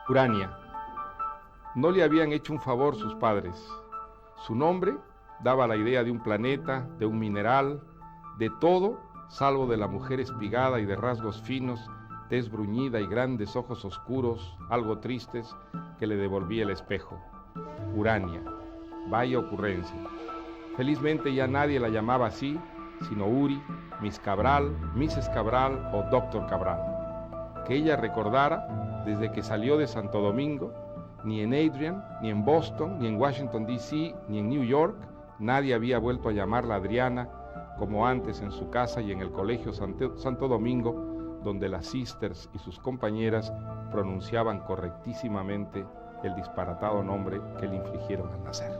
Urania. No le habían hecho un favor sus padres. Su nombre daba la idea de un planeta, de un mineral, de todo, salvo de la mujer espigada y de rasgos finos, tez bruñida y grandes ojos oscuros, algo tristes, que le devolvía el espejo. Urania. Vaya ocurrencia. Felizmente ya nadie la llamaba así, sino Uri, Miss Cabral, Mrs. Cabral o Dr. Cabral. Que ella recordara, desde que salió de Santo Domingo, ni en Adrian, ni en Boston, ni en Washington, D.C., ni en New York, nadie había vuelto a llamarla Adriana, como antes en su casa y en el colegio Santo Domingo, donde las sisters y sus compañeras pronunciaban correctísimamente el disparatado nombre que le infligieron al nacer.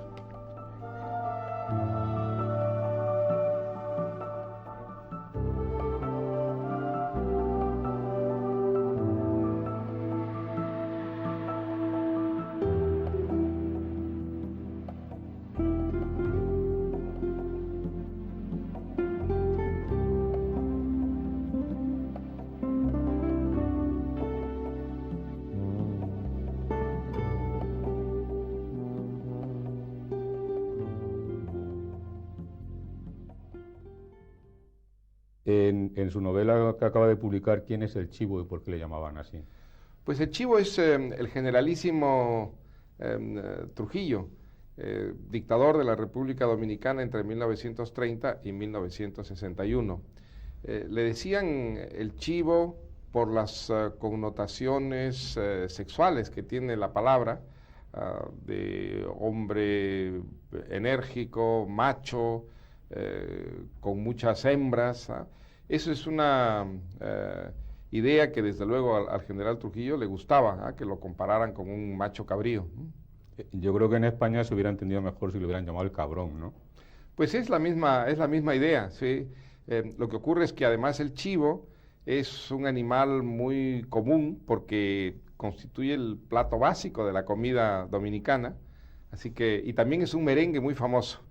En su novela que acaba de publicar, ¿quién es el Chivo y por qué le llamaban así? Pues el Chivo es el generalísimo Trujillo, dictador de la República Dominicana entre 1930 y 1961. Le decían el Chivo por las connotaciones sexuales que tiene la palabra, de hombre enérgico, macho, con muchas hembras. Eso es una idea que desde luego al general Trujillo le gustaba, que lo compararan con un macho cabrío. Yo creo que en España se hubiera entendido mejor si lo hubieran llamado el cabrón, ¿no? Pues es la misma idea, ¿sí? Lo que ocurre es que además el chivo es un animal muy común porque constituye el plato básico de la comida dominicana, así que, y también es un merengue muy famoso.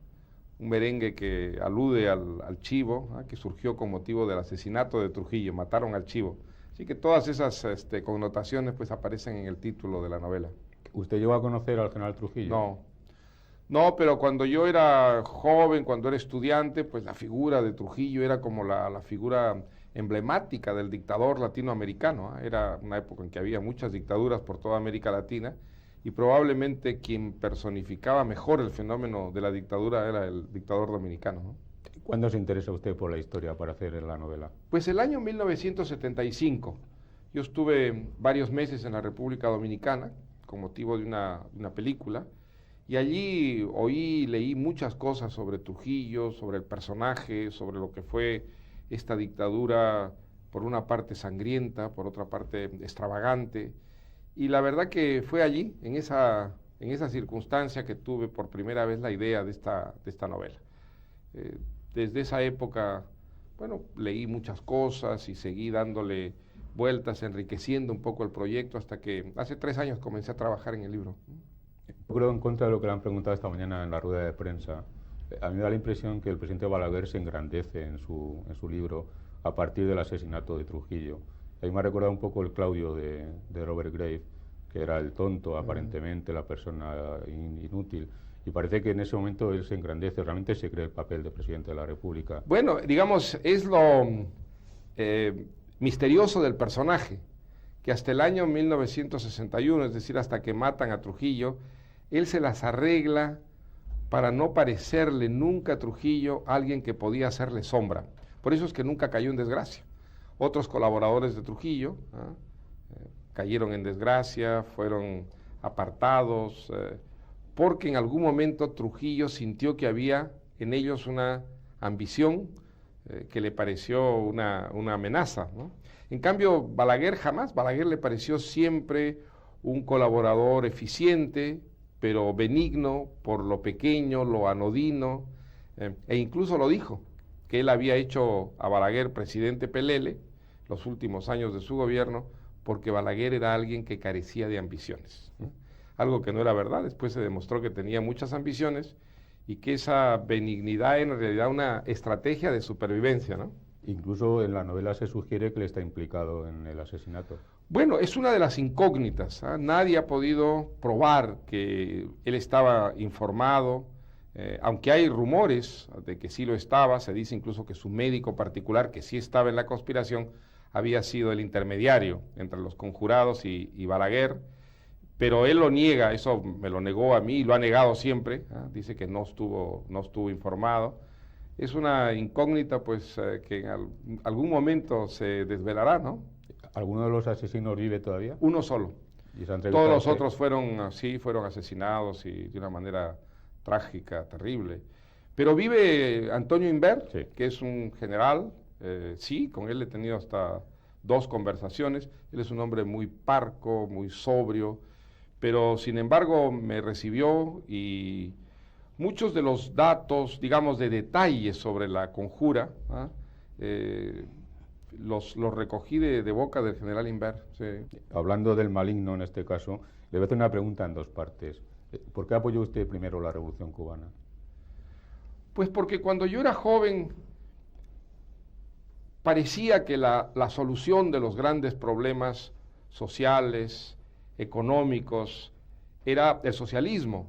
Un merengue que alude al chivo, que surgió con motivo del asesinato de Trujillo, mataron al chivo. Así que todas esas connotaciones pues aparecen en el título de la novela. ¿Usted llegó a conocer al general Trujillo? No, pero cuando yo era joven, cuando era estudiante, pues la figura de Trujillo era como la figura emblemática del dictador latinoamericano. Era una época en que había muchas dictaduras por toda América Latina, y probablemente quien personificaba mejor el fenómeno de la dictadura era el dictador dominicano, ¿no? ¿Cuándo se interesa usted por la historia para hacer la novela? Pues el año 1975. Yo estuve varios meses en la República Dominicana con motivo de una película, y allí oí y leí muchas cosas sobre Trujillo, sobre el personaje, sobre lo que fue esta dictadura, por una parte sangrienta, por otra parte extravagante. Y la verdad que fue allí, en esa circunstancia, que tuve por primera vez la idea de esta novela. Desde esa época, bueno, leí muchas cosas y seguí dándole vueltas, enriqueciendo un poco el proyecto, hasta que hace 3 años comencé a trabajar en el libro. Yo creo, en contra de lo que le han preguntado esta mañana en la rueda de prensa, a mí me da la impresión que el presidente Balaguer se engrandece en su libro a partir del asesinato de Trujillo. A mí me ha recordado un poco el Claudio de Robert Graves, que era el tonto, aparentemente, la persona inútil, y parece que en ese momento él se engrandece, realmente se cree el papel de presidente de la República. Bueno, digamos, es lo misterioso del personaje, que hasta el año 1961, es decir, hasta que matan a Trujillo, él se las arregla para no parecerle nunca a Trujillo alguien que podía hacerle sombra. Por eso es que nunca cayó en desgracia. Otros colaboradores de Trujillo cayeron en desgracia, fueron apartados, porque en algún momento Trujillo sintió que había en ellos una ambición que le pareció una amenaza, ¿no? En cambio, Balaguer jamás. Balaguer le pareció siempre un colaborador eficiente, pero benigno por lo pequeño, lo anodino, e incluso lo dijo, que él había hecho a Balaguer presidente pelele los últimos años de su gobierno, porque Balaguer era alguien que carecía de ambiciones, ¿no? Algo que no era verdad. Después se demostró que tenía muchas ambiciones y que esa benignidad era en realidad una estrategia de supervivencia, ¿no? Incluso en la novela se sugiere que él está implicado en el asesinato. Bueno, es una de las incógnitas. Nadie ha podido probar que él estaba informado, aunque hay rumores de que sí lo estaba. Se dice incluso que su médico particular, que sí estaba en la conspiración, había sido el intermediario entre los conjurados y Balaguer, pero él lo niega. Eso me lo negó a mí y lo ha negado siempre. Dice que no estuvo informado. Es una incógnita, pues, que en algún momento se desvelará, ¿no? ¿Alguno de los asesinos vive todavía? Uno solo. ¿Y se han Todos los entrevistado? otros fueron asesinados y de una manera trágica, terrible. Pero vive Antonio Inver, Sí. que es un general, sí, con él he tenido hasta 2 conversaciones. Él es un hombre muy parco, muy sobrio, pero sin embargo me recibió y muchos de los datos, digamos, de detalles sobre la conjura, los recogí de boca del general Inver. Sí. Hablando del maligno en este caso, le voy a hacer una pregunta en 2 partes. ¿Por qué apoyó usted primero la Revolución Cubana? Pues porque cuando yo era joven parecía que la solución de los grandes problemas sociales, económicos, era el socialismo.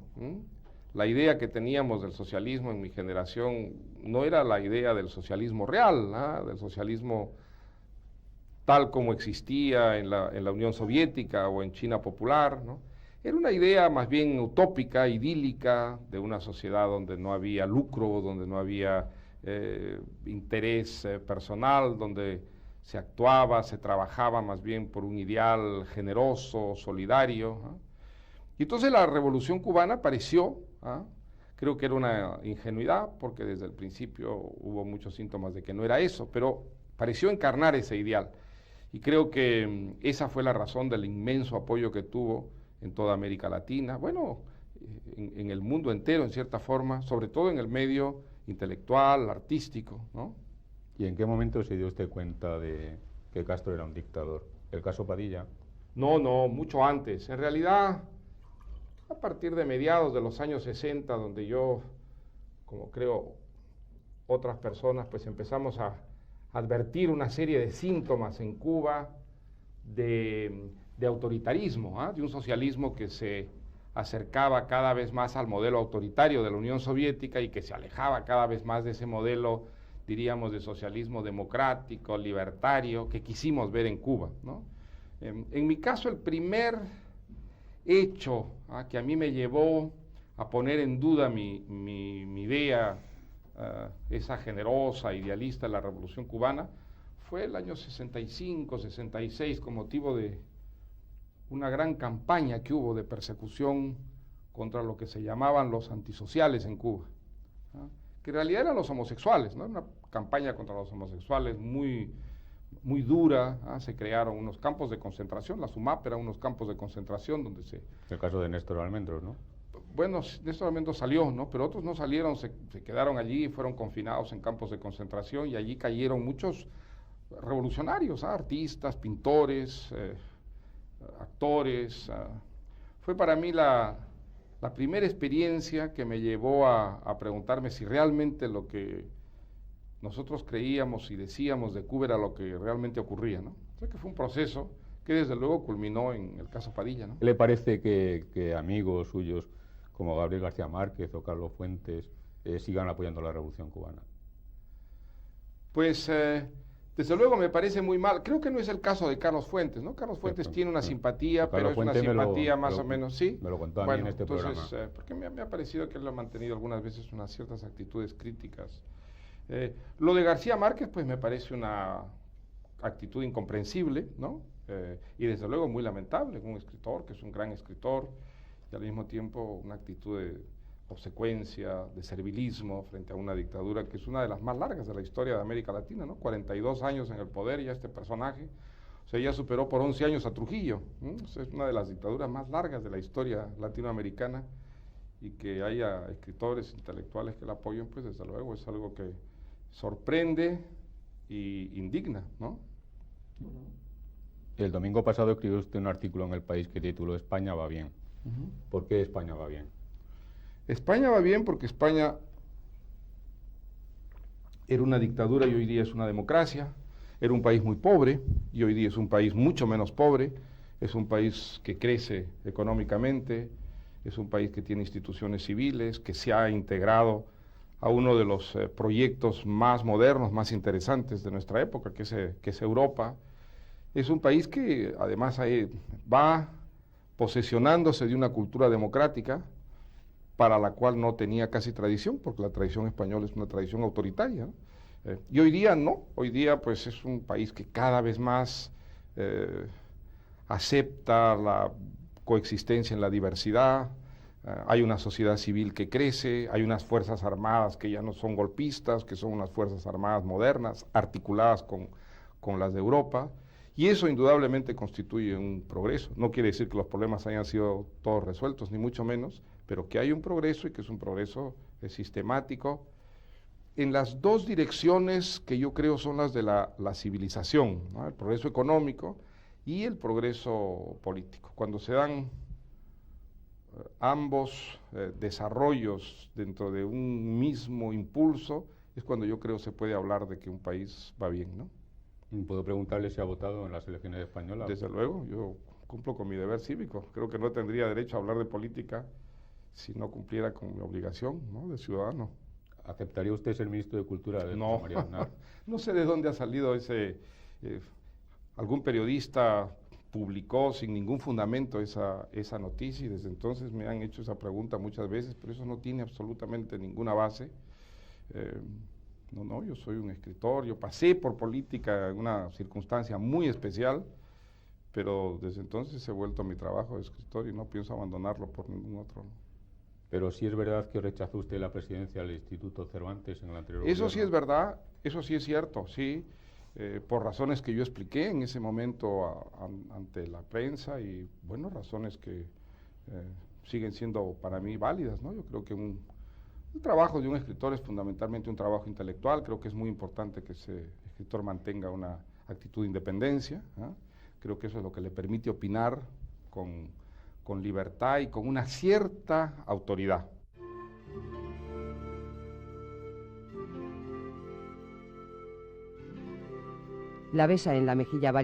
La idea que teníamos del socialismo en mi generación no era la idea del socialismo real, del socialismo tal como existía en la Unión Soviética o en China popular, ¿no? Era una idea más bien utópica, idílica, de una sociedad donde no había lucro, donde no había interés personal, donde se actuaba, se trabajaba más bien por un ideal generoso, solidario. Y entonces la Revolución Cubana pareció, creo que era una ingenuidad, porque desde el principio hubo muchos síntomas de que no era eso, pero pareció encarnar ese ideal. Y creo que esa fue la razón del inmenso apoyo que tuvo en toda América Latina, bueno, en el mundo entero en cierta forma, sobre todo en el medio intelectual, artístico, ¿no? ¿Y en qué momento se dio usted cuenta de que Castro era un dictador? ¿El caso Padilla? No, mucho antes. En realidad, a partir de mediados de los años 60, donde yo, como creo otras personas, pues empezamos a advertir una serie de síntomas en Cuba de autoritarismo, de un socialismo que se acercaba cada vez más al modelo autoritario de la Unión Soviética y que se alejaba cada vez más de ese modelo, diríamos, de socialismo democrático, libertario, que quisimos ver en Cuba, ¿no? En mi caso, el primer hecho que a mí me llevó a poner en duda mi idea, esa generosa, idealista de la Revolución Cubana, fue el año 65, 66, con motivo de una gran campaña que hubo de persecución contra lo que se llamaban los antisociales en Cuba, que en realidad eran los homosexuales, ¿no? Una campaña contra los homosexuales muy dura. Se crearon unos campos de concentración, la SUMAP era unos campos de concentración donde se... El caso de Néstor Almendros, ¿no? Bueno, Néstor Almendros salió, ¿no? Pero otros no salieron, se quedaron allí y fueron confinados en campos de concentración, y allí cayeron muchos revolucionarios, artistas, pintores, actores. Fue para mí la primera experiencia que me llevó a preguntarme si realmente lo que nosotros creíamos y decíamos de Cuba era lo que realmente ocurría, ¿no? O sea que fue un proceso que desde luego culminó en el caso Padilla, ¿no? ¿Qué le parece que amigos suyos como Gabriel García Márquez o Carlos Fuentes sigan apoyando la Revolución Cubana? Pues desde luego me parece muy mal. Creo que no es el caso de Carlos Fuentes, ¿no? Carlos Fuentes tiene una simpatía, pero es una simpatía más o menos, sí. Me lo contó a mí en este programa. Porque me ha parecido que él ha mantenido algunas veces unas ciertas actitudes críticas. Lo de García Márquez, pues me parece una actitud incomprensible, ¿no? Y desde luego muy lamentable, un escritor que es un gran escritor, y al mismo tiempo una actitud de obsecuencia, de servilismo frente a una dictadura que es una de las más largas de la historia de América Latina, ¿no? 42 años en el poder ya este personaje, o sea, ya superó por 11 años a Trujillo, o sea, es una de las dictaduras más largas de la historia latinoamericana, y que haya escritores, intelectuales que la apoyen, pues desde luego es algo que sorprende y indigna, ¿no? El domingo pasado escribió usted un artículo en El País que tituló España va bien. ¿Por qué España va bien? España va bien porque España era una dictadura y hoy día es una democracia. Era un país muy pobre y hoy día es un país mucho menos pobre. Es un país que crece económicamente, es un país que tiene instituciones civiles, que se ha integrado a uno de los proyectos más modernos, más interesantes de nuestra época, que es Europa. Es un país que además va posesionándose de una cultura democrática para la cual no tenía casi tradición, porque la tradición española es una tradición autoritaria, ¿no? Y hoy día no, hoy día pues es un país que cada vez más acepta la coexistencia en la diversidad, hay una sociedad civil que crece, hay unas fuerzas armadas que ya no son golpistas, que son unas fuerzas armadas modernas, articuladas con las de Europa, y eso indudablemente constituye un progreso. No quiere decir que los problemas hayan sido todos resueltos, ni mucho menos, pero que hay un progreso y que es un progreso sistemático en las dos direcciones que yo creo son las de la civilización, ¿no? El progreso económico y el progreso político. Cuando se dan ambos desarrollos dentro de un mismo impulso, es cuando yo creo se puede hablar de que un país va bien, ¿no? ¿Puedo preguntarle si ha votado en las elecciones españolas? Desde luego, yo cumplo con mi deber cívico. Creo que no tendría derecho a hablar de política si no cumpliera con mi obligación, ¿no?, de ciudadano. ¿Aceptaría usted ser ministro de Cultura de No, María Aznar? No sé de dónde ha salido ese... algún periodista publicó sin ningún fundamento esa noticia y desde entonces me han hecho esa pregunta muchas veces, pero eso no tiene absolutamente ninguna base. No, yo soy un escritor, yo pasé por política en una circunstancia muy especial, pero desde entonces he vuelto a mi trabajo de escritor y no pienso abandonarlo por ningún otro, ¿no? Pero sí es verdad que rechazó usted la presidencia del Instituto Cervantes en el anterior Eso gobierno. sí es verdad, eso sí es cierto, sí, por razones que yo expliqué en ese momento ante la prensa y, bueno, razones que siguen siendo para mí válidas, ¿no? Yo creo que el trabajo de un escritor es fundamentalmente un trabajo intelectual, creo que es muy importante que ese escritor mantenga una actitud de independencia, ¿eh? Creo que eso es lo que le permite opinar con libertad y con una cierta autoridad. La besa en la mejilla varias